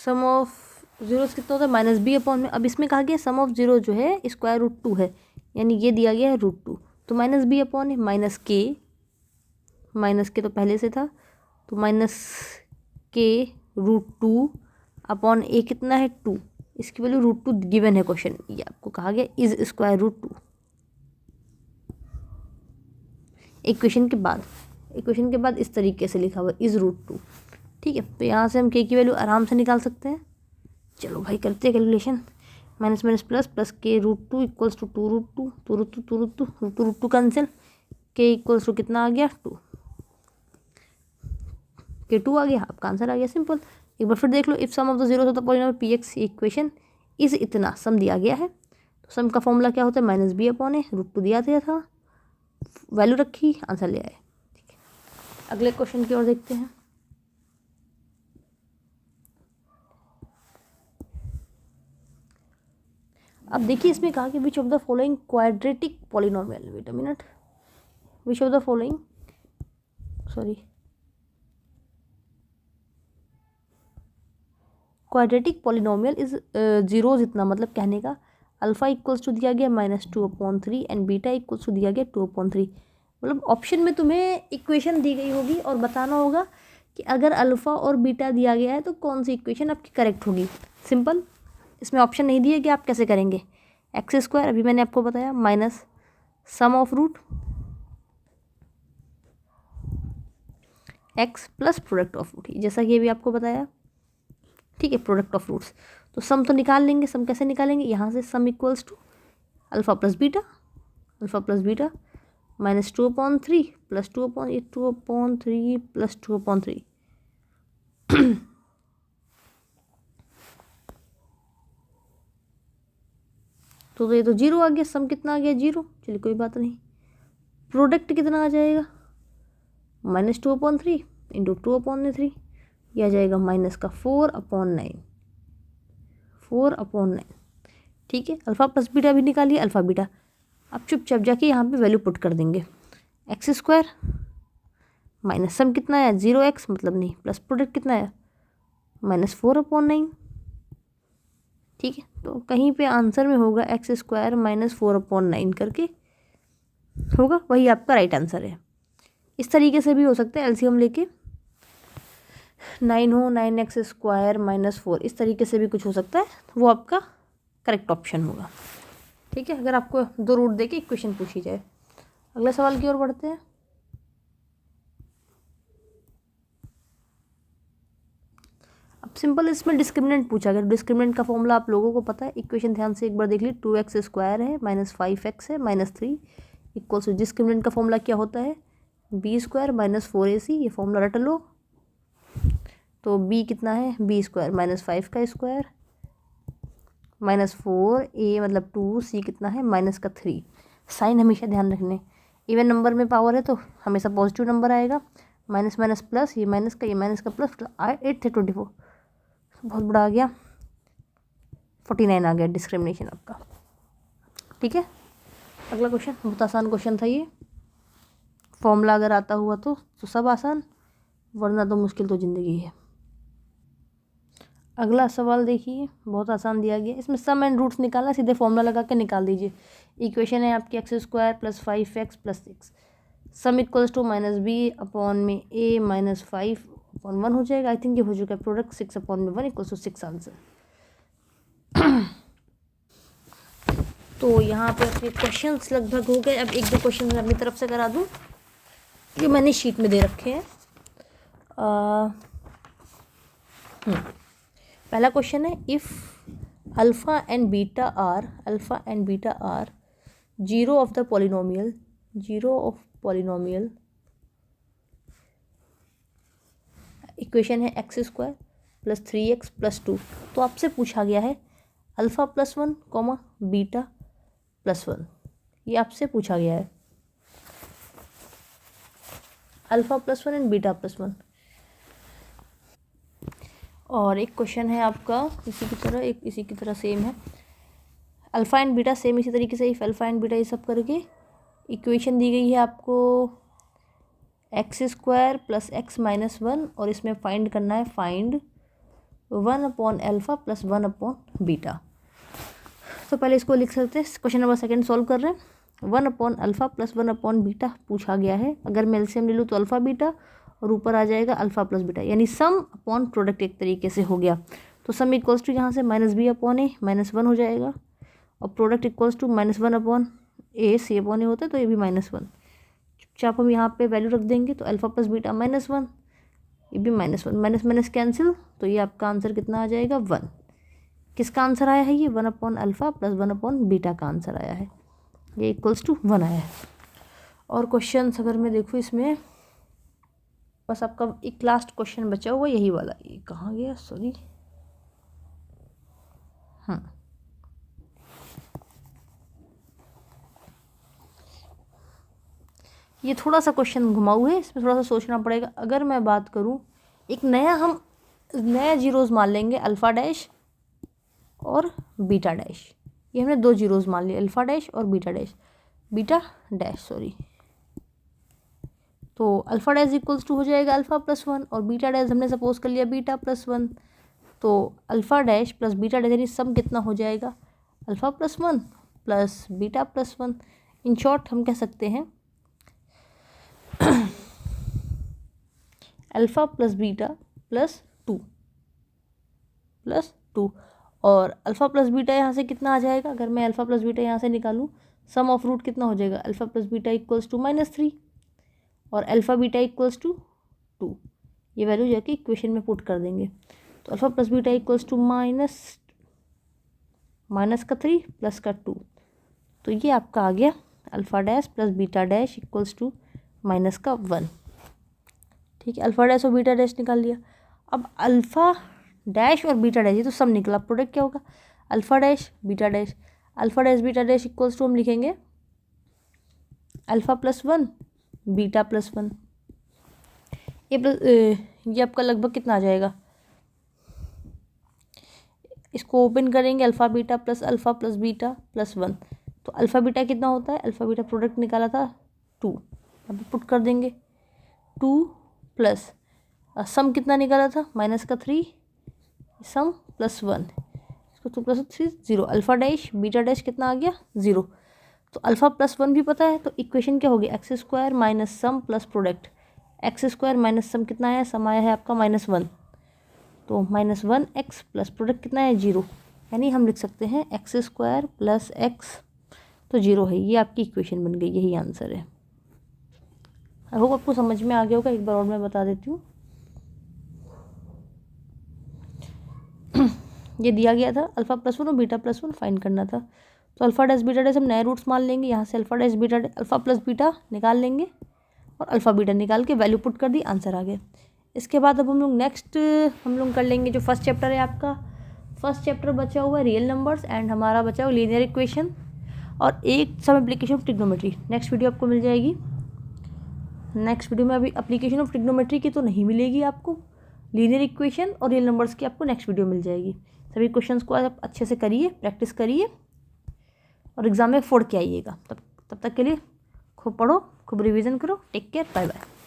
Some of zeros कितना होता है माइनस बी अपॉन में। अब इसमें कहा गया सम ऑफ जीरो जो है स्क्वायर रूट टू है, यानी ये दिया गया है रूट टू, तो माइनस बी अपॉन है माइनस के तो पहले से था, तो माइनस के रूट टू अपॉन ए कितना है 2, इसकी वैल्यू रूट टू गिवन है क्वेश्चन, ये आपको कहा गया is square root two. Equation के बाद इस तरीके से लिखा हुआ इज रूट टू। ठीक है, तो यहाँ से हम के की वैल्यू आराम से निकाल सकते हैं। चलो भाई करते हैं calculation. Minus minus plus plus k root two equals to two root two, two root two, two root two, root two cancel, k equals to कितना आ गया 2, के 2 आ गया, आपका आंसर आ गया, सिंपल। एक बार फिर देख लो, if sum of the zeros of the polynomial p x equation is इतना, सम दिया गया है, तो सम का फॉर्मूला क्या होता है माइनस बी अपॉन ए, रूट टू दिया था, वैल्यू रखी, आंसर ले आए। ठीक है, अगले क्वेश्चन की ओर देखते हैं। अब देखिए इसमें कहा कि which of the following quadratic polynomial, wait a minute, which of the following, sorry, quadratic polynomial is zeros इतना, मतलब कहने का अल्फा इक्वल्स टू दिया गया -2/3 एंड बीटा इक्वल्स टू दिया गया 2/3। मतलब ऑप्शन में तुम्हें इक्वेशन दी गई होगी और बताना होगा कि अगर अल्फा और बीटा दिया गया है तो कौन सी इक्वेशन आपकी करेक्ट होगी। सिंपल, इसमें ऑप्शन नहीं दिए कि आप कैसे करेंगे। एक्स स्क्वायर अभी मैंने आपको बताया minus sum of root x plus product of root, जैसा कि अभी आपको बताया। ठीक है, प्रोडक्ट ऑफ रूट्स, तो सम तो निकाल लेंगे। सम कैसे निकालेंगे, यहाँ से sum equals to alpha plus beta -2/3 plus 2/3 plus 2/3। तो ये तो जीरो आ गया, सम कितना आ गया 0, चलिए कोई बात नहीं। प्रोडक्ट कितना आ जाएगा -2/3 इंटू 2/3, यह आ जाएगा माइनस का 4/9। ठीक है, अल्फा प्लस बीटा भी निकालिए, अल्फा बीटा। अब चुपचाप जाके यहाँ पे वैल्यू पुट कर देंगे, एक्स स्क्वायर माइनस सम कितना आया 0x, मतलब नहीं, प्लस प्रोडक्ट कितना आया -4/9। ठीक है, तो कहीं पे आंसर में होगा एक्स स्क्वायर -4/9 करके होगा, वही आपका राइट आंसर है। इस तरीके से भी हो सकता है, एलसीएम लेके 9 हो, 9x स्क्वायर -4, इस तरीके से भी कुछ हो सकता है, वो आपका करेक्ट ऑप्शन होगा। ठीक है, अगर आपको 2 रूट देके इक्वेशन पूछी जाए। अगले सवाल की ओर बढ़ते हैं। अब सिंपल इसमें डिस्क्रिमिनेंट पूछा गया, डिस्क्रिमिनेंट का फॉर्मूला आप लोगों को पता है। इक्वेशन ध्यान से एक बार देख ली, 2x स्क्वायर है -5x है -3 इक्वल्स टू, डिस्क्रिमिनेंट का फॉर्मूला क्या होता है b स्क्वायर -4ac, ये फॉर्मूला रट लो। तो b कितना है b स्क्वायर -5 का स्क्वायर -4a मतलब 2c कितना है -3। साइन हमेशा ध्यान रखने, इवन नंबर में पावर है तो हमेशा पॉजिटिव नंबर आएगा। माइनस माइनस प्लस, ये माइनस का प्लस, 8 थे 24, बहुत बड़ा आ गया 49 आ गया डिस्क्रिमिनेशन आपका। ठीक है, अगला क्वेश्चन बहुत आसान क्वेश्चन था ये, फॉर्मूला अगर आता हुआ तो सब आसान, वरना तो मुश्किल तो ज़िंदगी है। अगला सवाल देखिए, बहुत आसान दिया गया, इसमें सम एंड रूट्स निकालना, सीधे फॉर्मूला लगा के निकाल दीजिए। इक्वेशन है आपकी x square plus 5x plus 6, sum equals to -b/a -5/1 हो जाएगा। आई थिंक ये हो चुका है, प्रोडक्ट 6/1 इक्वल्स टू 6 आंसर। तो यहाँ पे अपने क्वेश्चंस लगभग हो गए। अब 1-2 क्वेश्चन अपनी तरफ से करा दूँ, जो मैंने शीट में दे रखे हैं। पहला क्वेश्चन है, if alpha and beta are zero of the polynomial, equation है x square plus 3x plus 2। तो आपसे पूछा गया है अल्फ़ा +1 बीटा +1, ये आपसे पूछा गया है, अल्फ़ा +1 एंड बीटा +1। और एक क्वेश्चन है आपका इसी की तरह सेम है, अल्फ़ा एंड बीटा सेम इसी तरीके से, इफ अल्फ़ा एंड बीटा ये सब करके इक्वेशन दी गई है आपको एक्स स्क्वायर प्लस x -1, और इसमें फाइंड करना है, फाइंड 1/α प्लस 1/β। तो पहले इसको लिख सकते हैं, क्वेश्चन नंबर सेकंड सॉल्व कर रहे हैं। 1/α प्लस 1/β पूछा गया है। अगर मैं एलसीएम ले लूँ तो अल्फ़ा बीटा और ऊपर आ जाएगा अल्फ़ा प्लस बीटा, यानी सम अपॉन प्रोडक्ट एक तरीके से हो गया। तो सम इक्वल्स टू यहाँ से -b/a -1 हो जाएगा और product equals to -1/a, c/a होता है तो ये भी -1। चुपचाप हम यहाँ पे वैल्यू रख देंगे तो अल्फ़ा प्लस बीटा -1, ये भी -1, माइनस माइनस कैंसिल, तो ये आपका आंसर कितना आ जाएगा 1। किसका आंसर आया है ये 1/α प्लस 1/β का आंसर आया है, ये इक्वल्स टू 1 आया है। और क्वेश्चन अगर मैं देखूँ इसमें बस आपका एक लास्ट क्वेश्चन बचा हुआ यही वाला, ये कहाँ गया, सॉरी, हाँ ये थोड़ा सा क्वेश्चन घुमाऊ है, इसमें थोड़ा सा सोचना पड़ेगा। अगर मैं बात करूँ एक नया जीरोज़ मान लेंगे अल्फ़ा डैश और बीटा डैश, ये हमने दो जीरोज़ मान लिए अल्फ़ा डैश और बीटा डैश सॉरी। तो अल्फ़ा डैश इक्वल्स टू हो जाएगा अल्फ़ा प्लस 1 और बीटा डैश हमने सपोज कर लिया बीटा प्लस 1। तो alpha dash plus beta dash यानी सम कितना हो जाएगा alpha plus 1 plus beta plus 1। In short हम कह सकते हैं अल्फ़ा प्लस बीटा प्लस 2 और अल्फ़ा प्लस बीटा यहाँ से कितना आ जाएगा, अगर मैं अल्फ़ा प्लस बीटा यहाँ से निकालूँ सम ऑफ रूट कितना हो जाएगा alpha plus beta equals to -3 और अल्फ़ा बीटा इक्वल्स टू 2। ये वैल्यू जाके इक्वेशन में पुट कर देंगे तो alpha plus beta equals to minus का 3 प्लस का 2, तो ये आपका आ गया alpha dash plus beta dash equals to minus का 1। ठीक है, अल्फ़ा डैश और बीटा डैश निकाल लिया। अब अल्फ़ा डैश और बीटा डैश ये तो सब निकला, प्रोडक्ट क्या होगा alpha dash beta dash. Alpha dash beta dash equals to हम लिखेंगे अल्फ़ा प्लस 1 बीटा प्लस 1। ये आपका लगभग कितना आ जाएगा, इसको ओपन करेंगे alpha beta plus beta plus 1। तो अल्फ़ा बीटा कितना होता है, अल्फ़ा बीटा प्रोडक्ट निकाला था 2, अब पुट कर देंगे 2 प्लस सम कितना निकाला था माइनस का 3 सम प्लस 1, इसको 2 plus 3 0। Alpha dash beta dash कितना आ गया 0। तो अल्फ़ा प्लस 1 भी पता है तो इक्वेशन क्या होगी x square minus sum plus product. X square minus sum कितना आया, सम आया है आपका -1, तो -1 एक्स प्लस प्रोडक्ट कितना है 0, यानी हम लिख सकते हैं एक्स स्क्वायर प्लस एक्स तो 0 है। ये आपकी इक्वेशन बन गई, यही आंसर है। आई होप आपको समझ में आ गया होगा, एक बार और मैं बता देती हूँ। ये दिया गया था अल्फ़ा प्लस 1 और बीटा प्लस 1 फाइंड करना था। तो अल्फ़ा डैश बीटा डैश हम नए रूट्स मान लेंगे, यहाँ से alpha dash beta alpha plus beta निकाल लेंगे और अल्फ़ा बीटा निकाल के वैल्यू पुट कर दी, आंसर आ गया। इसके बाद अब हम लोग नेक्स्ट कर लेंगे जो फर्स्ट चैप्टर है आपका। फर्स्ट चैप्टर बचा हुआ है रियल नंबर्स एंड हमारा बचा हुआ लीनियर इक्वेशन और एक some application of trigonometry. Next video आपको मिल जाएगी। नेक्स्ट वीडियो में अभी एप्लीकेशन ऑफ ट्रिग्नोमेट्री की तो नहीं मिलेगी आपको, लीनियर इक्वेशन और रियल नंबर्स की आपको नेक्स्ट वीडियो मिल जाएगी। सभी क्वेश्चंस को आप अच्छे से करिए, प्रैक्टिस करिए और एग्ज़ाम में फोड़ के आइएगा। तब तक के लिए खूब पढ़ो, खूब रिवीजन करो। Take care, bye bye.